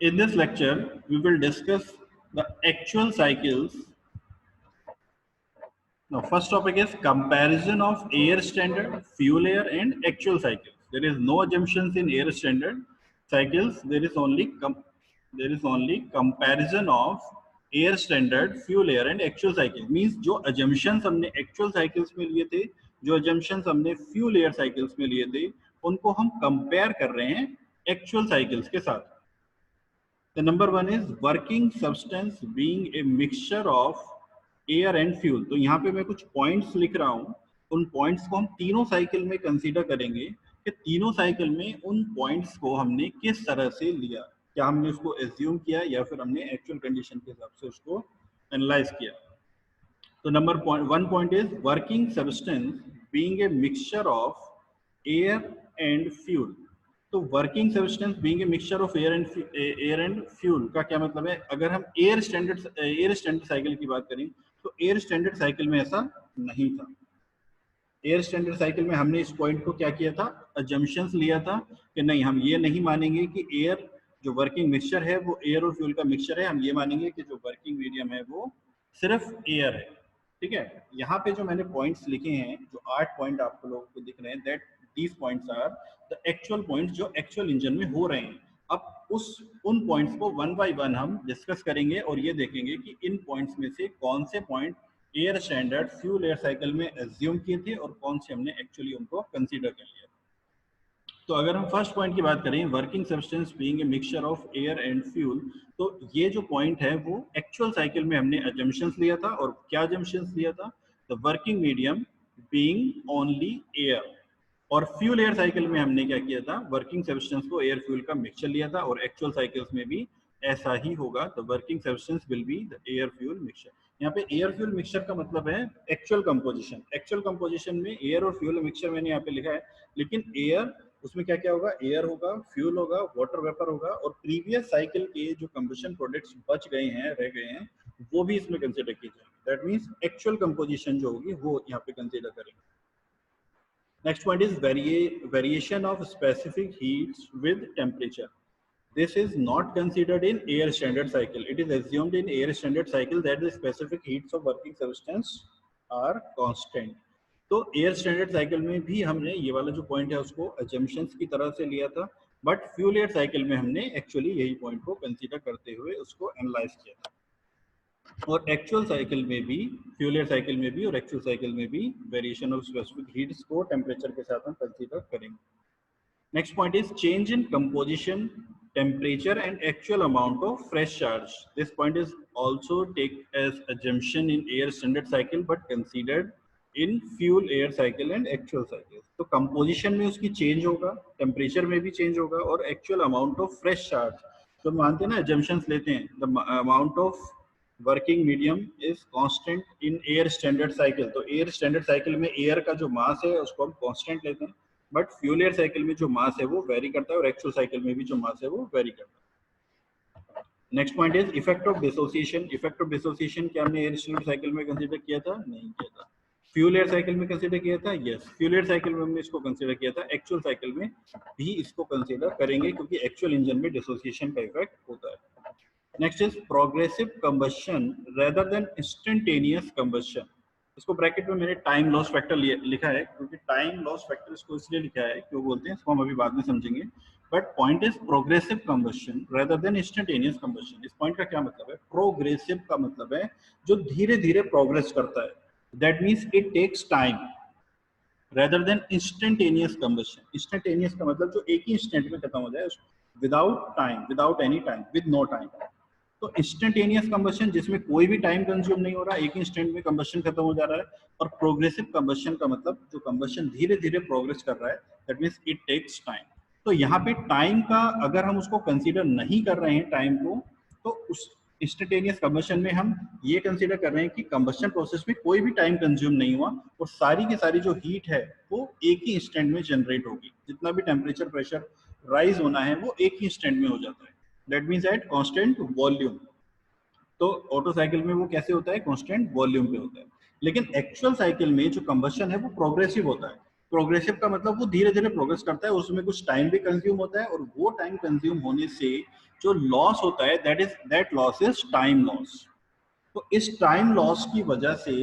In this lecture, we will discuss the actual cycles. Now, first topic is comparison of air standard, fuel air, and actual cycles. There is no assumptions in air standard cycles. There is only comparison of air standard, fuel air, and actual cycles. Means जो assumptions हमने actual cycles में लिए थे, जो assumptions हमने fuel air cycles में लिए थे, उनको हम compare कर रहे हैं actual cycles के साथ. The number one is working substance being a mixture of air and fuel. तो यहाँ पे मैं कुछ points लिख रहा हूँ. उन points को हम तीनों cycle में consider करेंगे कि तीनों cycle में उन points को हमने किस तरह से लिया. क्या हमने उसको assume किया या फिर हमने actual condition के हिसाब से उसको analyze किया. तो number one point is working substance being a mixture of air and fuel. तो working substance being a mixture of air and fuel का क्या मतलब है. अगर हम एयर स्टैंडर्ड साइकिल की बात करें तो एयर स्टैंडर्ड साइकिल में ऐसा नहीं था. एयर स्टैंडर्ड साइकिल में हमने इस पॉइंट को क्या किया था, अजम्पशंस लिया था कि नहीं, हम ये नहीं मानेंगे कि एयर जो वर्किंग मिक्सचर है वो एयर और फ्यूल का मिक्सचर है. हम ये मानेंगे कि जो वर्किंग मीडियम है वो सिर्फ एयर है. ठीक है, यहाँ पे जो मैंने पॉइंट्स लिखे हैं, जो 8 पॉइंट आपको लोगों को दिख रहे हैं, that these points are the actual points जो एक्चुअल इंजन में हो रहे हैं. अब उन पॉइंट्स को वन बाय वन हम डिस्कस करेंगे और ये देखेंगे कि इन पॉइंट्स में से कौन से point air standard fuel air cycle में एज्यूम किए थे और कौन से हमने एक्चुअली उनको कंसीडर कर लिया. तो अगर हम फर्स्ट पॉइंट की बात करें, working substance being a mixture of air and fuel, तो ये जो पॉइंट है वो एक्चुअल साइकिल में हमने अजम्पशंस लिया था. और क्या अजम्पशंस लिया था, the working medium being only air. और फ्यूल एयर साइकिल में हमने क्या किया था, वर्किंग सब्सटेंस को एयर फ्यूल का मिक्सचर लिया था. और एक्चुअल साइकिल्स में भी ऐसा ही होगा. The working substance will be the air fuel mixture. यहाँ पे एयर फ्यूल मिक्सचर का मतलब है एक्चुअल कंपोजिशन. एक्चुअल कंपोजिशन में एयर और फ्यूल मिक्सचर मैंने यहाँ पे लिखा है, लेकिन एयर उसमें क्या क्या होगा, एयर होगा, फ्यूल होगा, वाटर वेपर होगा, और प्रीवियस साइकिल के जो कंबशन प्रोडक्ट्स बच गए हैं, रह गए हैं, वो भी इसमें कंसिडर किए जाएंगे. दैट मीन्स एक्चुअल कंपोजिशन जो होगी वो यहाँ पे कंसिडर करेंगे. Next point is variation of specific heats with temperature. This is not considered in air standard cycle. It is assumed in air standard cycle that the specific heats of working substance are constant. तो air standard cycle में भी हमने ये वाला जो point है उसको assumptions की तरह से लिया था, but fuel air cycle में हमने actually यही point को consider करते हुए उसको analyze किया था. और एक्चुअल साइकिल में भी, फ्यूल एयर साइकिल में भी और एक्चुअल साइकिल में भी वेरिएशन ऑफ स्पेसिफिक हीट्स को टेम्परेचर के साथ हम कंसीडर करेंगे. Next point is change in composition, temperature and actual amount of fresh charge. This point is also take as assumption in air standard cycle but considered in fuel air cycle and actual cycle. तो composition में उसकी change होगा, temperature में भी change होगा, और actual amount of fresh charge तो मानते हैं ना, अजम्पशंस लेते हैं, the amount of working medium is constant in air standard cycle. तो एयर स्टैंडर्ड साइकिल में एयर का जो मास है उसको हम कांस्टेंट लेते हैं, बट फ्यूल एयर साइकिल में जो मास है वो वेरी करता है, और एक्चुअल साइकिल में भी जो मास है वो वेरी करता है. Next point is effect of dissociation. Effect of dissociation क्या हमने एयर स्टैंडर्ड साइकिल में कंसीडर किया था? नहीं किया था. फ्यूल एयर साइकिल में कंसीडर किया था? यस. फ्यूल एयर साइकिल में हमने इसको कंसीडर किया था. एक्चुअल साइकिल में भी इसको कंसीडर करेंगे क्योंकि एक्चुअल इंजन में डिसोसिएशन का इफेक्ट होता है. Next is progressive combustion rather than instantaneous combustion. इसको ब्रैकेट में मैंने टाइम लॉस फैक्टर लिखा है क्योंकि टाइम लॉस फैक्टर इसको इसलिए लिखा है, क्यों बोलते हैं इसको हम अभी बाद में समझेंगे. But point is progressive combustion rather than instantaneous combustion. इस पॉइंट का क्या मतलब है? प्रोग्रेसिव का मतलब है जो धीरे धीरे प्रोग्रेस करता है. That means it takes time rather than instantaneous combustion. Instantaneous का मतलब जो एक ही इंस्टेंट में खत्म हो जाए, without time, without any time, with no time. तो इंस्टेंटेनियस कंबशन जिसमें कोई भी टाइम कंज्यूम नहीं हो रहा, एक इंस्टेंट में कंबशन खत्म हो जा रहा है. और प्रोग्रेसिव कंबशन का मतलब जो कंबशन धीरे धीरे प्रोग्रेस कर रहा है, that means it takes time. तो यहाँ पे टाइम का अगर हम उसको कंसीडर नहीं कर रहे हैं टाइम को, तो उस इंस्टेंटेनियस कंबशन में हम ये कंसीडर कर रहे हैं कि कंबशन प्रोसेस में कोई भी टाइम कंज्यूम नहीं हुआ और सारी की सारी जो हीट है वो एक ही इंस्टेंट में जनरेट होगी. जितना भी टेम्परेचर प्रेशर राइज होना है वो एक ही इंस्टेंट में हो जाता है. That means at constant volume. तो ऑटो साइकिल में वो कैसे होता है? कांस्टेंट वॉल्यूम पे होता है. लेकिन एक्चुअल साइकिल में जो कंबशन है वो प्रोग्रेसिव होता है. प्रोग्रेसिव का मतलब वो धीरे धीरे प्रोग्रेस करता है, उसमें कुछ टाइम भी कंज्यूम होता है, और वो टाइम कंज्यूम होने से जो लॉस होता है that loss is time loss. तो इस टाइम लॉस की वजह से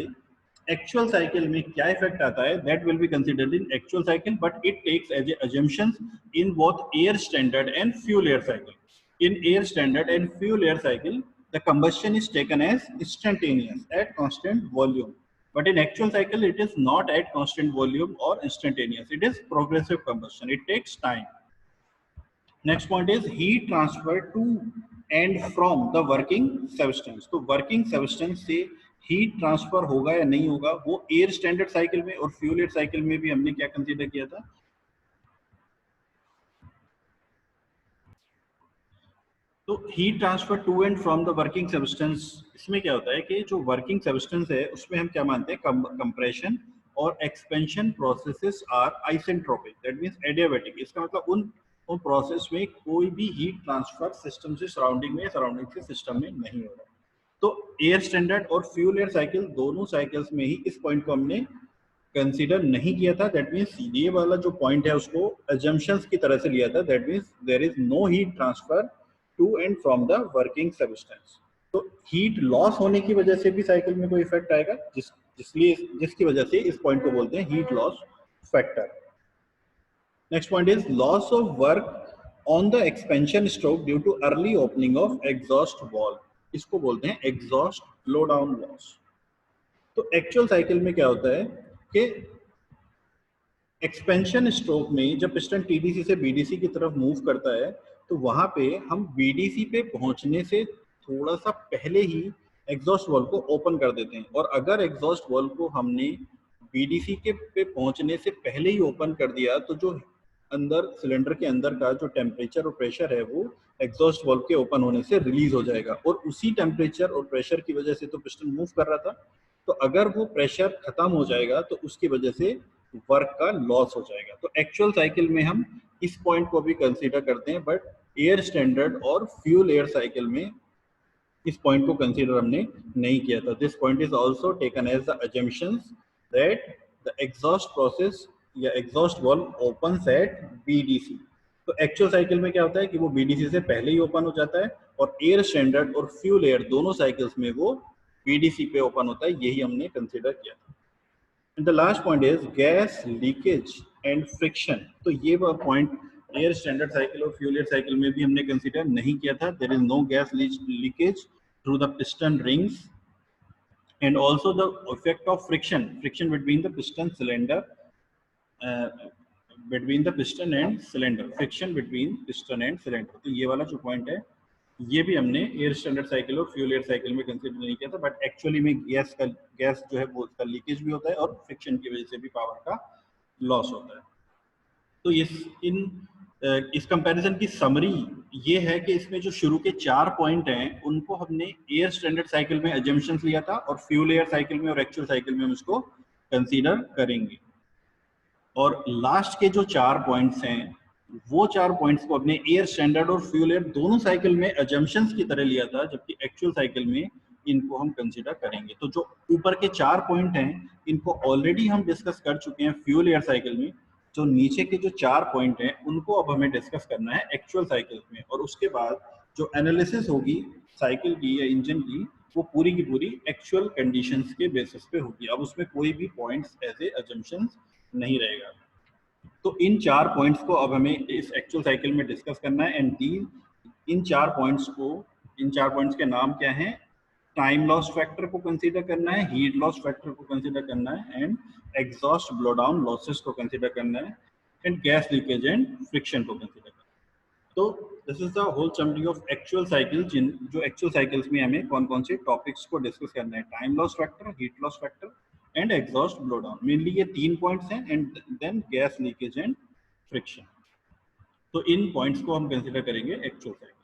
एक्चुअल साइकिल में क्या इफेक्ट आता है, that will be considered in actual cycle, but it takes as a assumptions in both air standard and fuel air cycle. In air standard and fuel air cycle, the combustion is taken as instantaneous at constant volume. But in actual cycle, it is not at constant volume or instantaneous. It is progressive combustion. It takes time. Next point is heat transfer to and from the working substance. तो working substance से heat transfer होगा या नहीं होगा, वो air standard cycle में और fuel air cycle में भी हमने क्या consider किया था. तो heat transfer to and from the working substance, इसमें क्या होता है कि जो वर्किंग सब्सटेंस है उसमें हम क्या मानते हैं, कंप्रेशन और expansion processes are isentropic, that means adiabatic. इसका मतलब उन प्रोसेस में कोई भी हीट ट्रांसफर सिस्टम से सराउंडिंग से सिस्टम में नहीं हो रहा. तो एयर स्टैंडर्ड और फ्यूल एयर साइकिल दोनों साइकिल्स में ही इस पॉइंट को हमने कंसीडर नहीं किया था. दैट मीन्स ये वाला जो पॉइंट है उसको अजम्पशंस की तरह से लिया था. That means there is no heat transfer to and from the working substance. तो हीट लॉस होने की वजह से भी साइकिल में कोई इफेक्ट आएगा, जिसकी वजह से इस पॉइंट को बोलते हैं heat loss factor. Next point is loss of work on the expansion stroke due too early opening of exhaust valve. इसको बोलते हैं एग्जॉस्ट ब्लो डाउन लॉस. तो एक्चुअल साइकिल में क्या होता है कि एक्सपेंशन स्ट्रोक में जब पिस्टन टीडीसी से बीडीसी की तरफ मूव करता है तो वहां पे हम बीडीसी पे पहुंचने से थोड़ा सा पहले ही एग्जॉस्ट वाल्व को ओपन कर देते हैं. और अगर एग्जॉस्ट वाल्व को हमने बीडीसी के पे पहुंचने से पहले ही ओपन कर दिया तो जो अंदर सिलेंडर के अंदर का जो टेम्परेचर और प्रेशर है वो एग्जॉस्ट वाल्व के ओपन होने से रिलीज हो जाएगा. और उसी टेम्परेचर और प्रेशर की वजह से तो पिस्टन मूव कर रहा था. तो अगर वो प्रेशर खत्म हो जाएगा तो उसकी वजह से वर्क का लॉस हो जाएगा. तो एक्चुअल साइकिल में हम इस पॉइंट को भी कंसीडर करते हैं, बट एयर स्टैंडर्ड और फ्यूल एयर साइकिल में इस पॉइंट को कंसीडर हमने नहीं किया था. This point is also taken as the assumptions that the exhaust process या exhaust valve opens at BDC. तो एक्चुअल साइकिल में क्या होता है कि वो बीडीसी से पहले ही ओपन हो जाता है और एयर स्टैंडर्ड और फ्यूल एयर दोनों साइकिल्स में वो बीडीसी पे ओपन होता है. यही हमने कंसीडर किया था. And the last point is gas leakage and friction. तो ये पॉइंट एयर स्टैंडर्ड साइकिल और फ्यूल एयर साइकिल में भी हमने कंसीडर नहीं किया था. There is no gas leakage through the piston rings and also the effect of friction between the piston cylinder, between the piston and cylinder, friction between piston and cylinder. तो ये वाला जो पॉइंट है ये भी हमने एयर स्टैंडर्ड साइकिल और fuel air cycle में कंसीडर नहीं किया था. बट एक्चुअली में गैस जो है वो उसका लीकेज भी होता है और फ्रिक्शन की वजह से भी पावर का लॉस होता है. तो इस कंपैरिजन की समरी ये है कि इसमें जो शुरू के 4 पॉइंट हैं उनको हमने एयर स्टैंडर्ड साइकिल में अजम्पशंस लिया था और फ्यूल एयर साइकिल में और एक्चुअल साइकिल में हम इसको कंसीडर करेंगे. और लास्ट के जो 4 पॉइंट्स हैं वो 4 पॉइंट्स को अपने एयर स्टैंडर्ड और फ्यूल एयर दोनों साइकिल में अजम्पशंस की तरह लिया था, जबकि एक्चुअल साइकिल में इनको हम कंसीडर करेंगे. तो जो ऊपर के 4 पॉइंट हैं इनको ऑलरेडी हम डिस्कस कर चुके हैं फ्यूल एयर साइकिल में. जो नीचे के जो 4 पॉइंट हैं उनको अब हमें डिस्कस करना है एक्चुअल साइकिल में. और उसके बाद जो एनालिसिस होगी साइकिल की या इंजन की वो पूरी की पूरी एक्चुअल कंडीशंस के बेसिस पे होगी. अब उसमें कोई भी पॉइंट्स ऐसे अजम्पशंस नहीं रहेगा. तो इन 4 पॉइंट्स को अब हमें इस एक्चुअल साइकिल में डिस्कस करना है. एंड इन 4 पॉइंट्स के नाम क्या हैं? टाइम लॉस फैक्टर को कंसीडर करना है, हीट लॉस फैक्टर को कंसीडर करना है, and exhaust blow down losses को कंसीडर करना है, and gas leakage and friction को कंसीडर करना है. तो this is the whole summary of actual cycle. जो एक्चुअल साइकिल्स में हमें कौन कौन से टॉपिक्स को डिस्कस करना है: time loss factor, heat loss factor and exhaust blow down. Mainly ये 3 पॉइंट्स हैं. And then gas leakage and friction. तो इन पॉइंट्स को हम कंसीडर करेंगे एक्चुअल साइकिल.